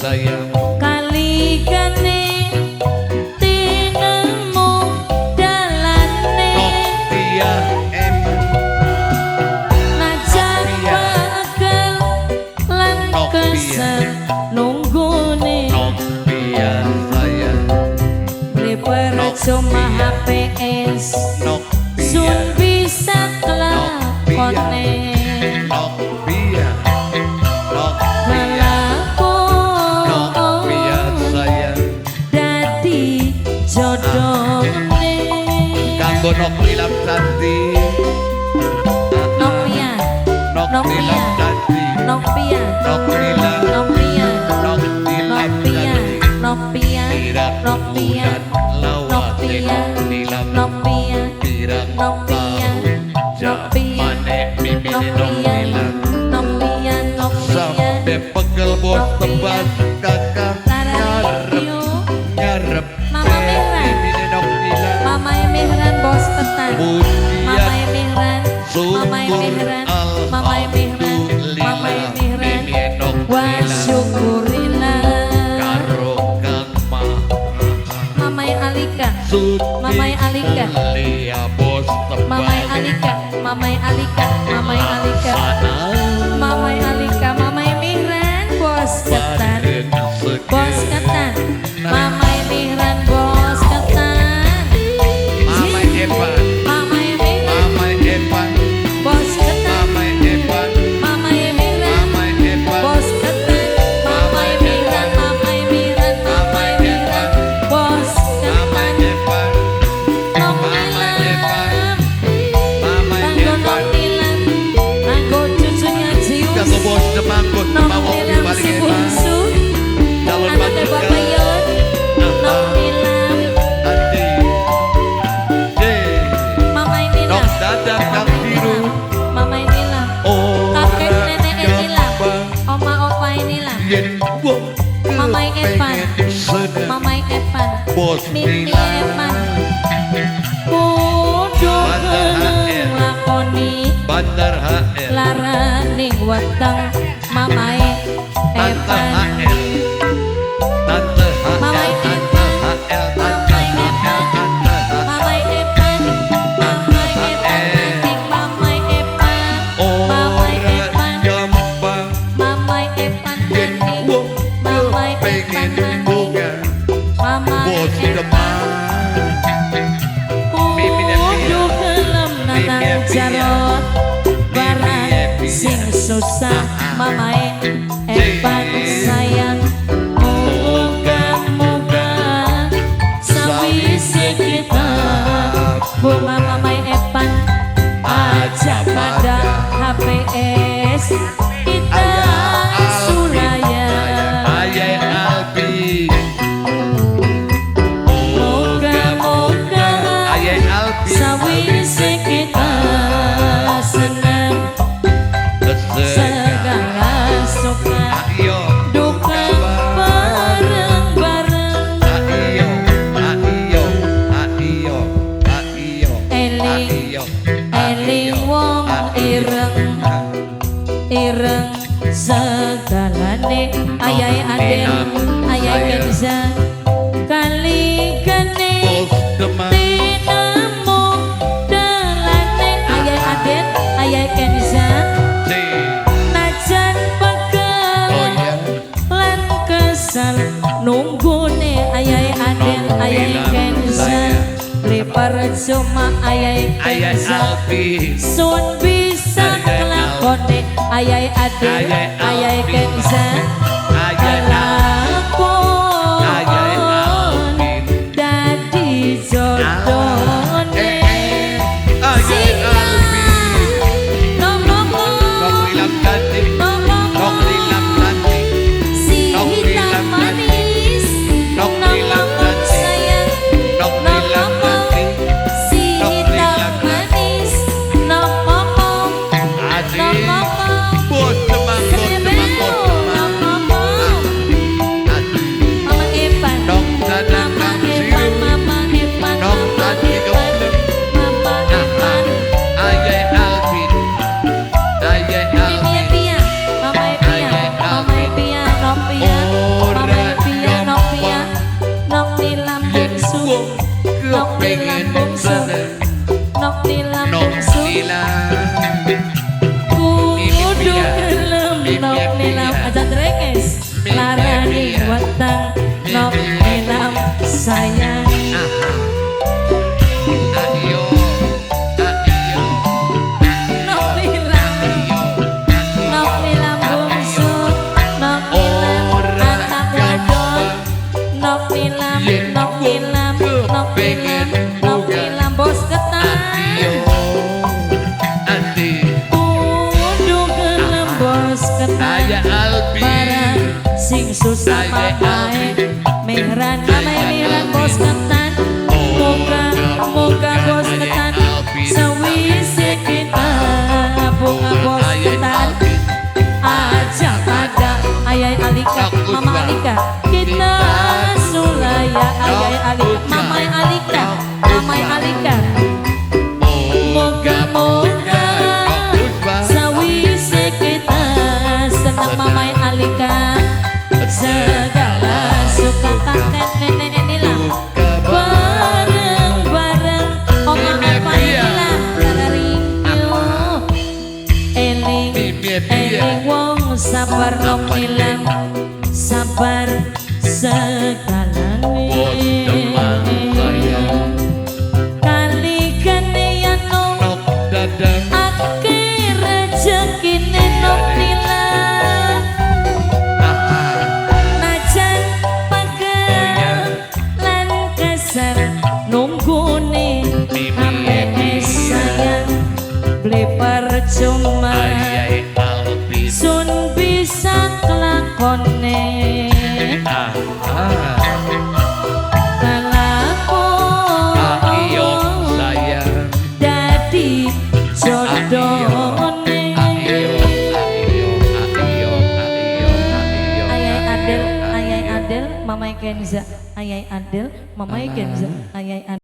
sayang kali kene tinemu dalane Noktia najan bakal lan kesel nunggune Noktia sayang prepare cuma HPS sun Noktia bisa kelakone Noktia kelakon sayang dadi jodone kanggo nok nilam canti Nokpia nok nilam canti Nokpia nok nilam Nokpia nok nilam Nokpia canti Nokpia Pirang Nokpia bulan lawate nilam Nokpia pirang Nokpia jamane mimine nok Nokpia nilam Nokpia Nokpia sampai pegel bos tebas kakak nyarep nyarep Mama Mehran mimine nok nilam Mama Mehran bos tetan Mama pujian Mehran Mama Mehran Mama Mehran Mama Mehran wa syukurillah karo kang Mama Alika Mama Alika lia bos tebas Mama Alika Mama Alika Mama Alika Mama Alika Mama Mehran bos ketan bos ketan Mama Mehran bos ketan Mama Evan Mama Mehran Mama Evan bos ketan Mama Evan Mama Mehran Mama Evan bos ketan Mama Mehran Mama Mehran Mama Mehran bos Mama ketan Evan Nok Mama nilam Evan Mama Tanggo nok Evan nilam Tanggo cucunya Jius kanggo bos demangkut Nok mau nilam balik si Evan bungsu calon Anaknya mantu Bapak Yon Nok nilam Andi Ye Mama inilah Nok dadang kang biru Mama inilah Kakek nenek inilah Oma opa inilah yen wong Mama Evan seneng Mama Evan bos Mimi nilam Evan Kudu ngelakoni Bandar HL laraning weteng Mamae Tante Evan HL Tante HL Mama Tante Evan HL Mama Tante Evan HL Mama Evan Mama Evan adik Mama Evan Mama Ora Evan gampang Mama Evan yen adik wong Mama pengen Evan adik bukan Mama bos Evan demang kudu gelem nanang jarot barang sing susah Mamae Evan sayang moga-moga sawise kita bunga Mamae Evan aja pada HPS kita Suraya Ayai Albi moga-moga Ayai Albi sawise kita senang segala suka Ayo duka bareng-bareng Ayo Ayo Ayo Ayo eling eling wong ireng ireng segalane ayai Aden ayai Kenza kali gane bos demang tinemu dalane ayai Aden ayai Kenza najan bakal Oh ya lan kesal nunggune ayai Aden ayai Kenza prepare cuma ayai Ayai Kenza Albi sun bisa kelakone ayai Aden ayai Kenza Ayai kelakon Ayai Albi dadi jodone Ayai Sika Albi Nok nilam cantik Nok nilam cantik si Nok hitam nilam manis Nok Nok nilam ngomong cantik sayang Nok Nok nilam ngomong cantik si Nok hitam nilam manis Nok ngomong Nok Adik ngomong bos demang bos demang bos Nok demang ngomong Adik Mama Evan Nok dadang Mama kang Evan biru Mama Evan Nok Mama tadi Evan gemblem Mama Evan Ayai Alvin Ayai Mimi Alvin Epia Mama Epia Mama Epia Nopia Ora nilam bungsu nok nilam Nok bungsu nila kudu gelem nok nilam aja drekes larani watang nok nilam sayang Ayo nok nilam bungsu nok nilam anak wadon nok nilam bos ketan kudu gelem bos ketan Saya Albi barang sing susah papai mihran namai mihran bos ketan moga bos ketan sewise kita bunga bos ketan aja pada ayai Alika mama Alika kita sulaya ayai Alika mamai Alika mamai Alika moga sewise kita senang mamai Alika segala suka kakek nenek nilam bareng-bareng oma apa nilam kararinyo eling wong sabar nom nilam sabar segalane kali ganean nom akhir rezekine nom nilam najan pagel lan kasar nunggune ampe sayang beli percuma sun bisa kelakone dadi jodohone ayai Adel mamai Kenza ayai Adel mamai Kenza ayai Adel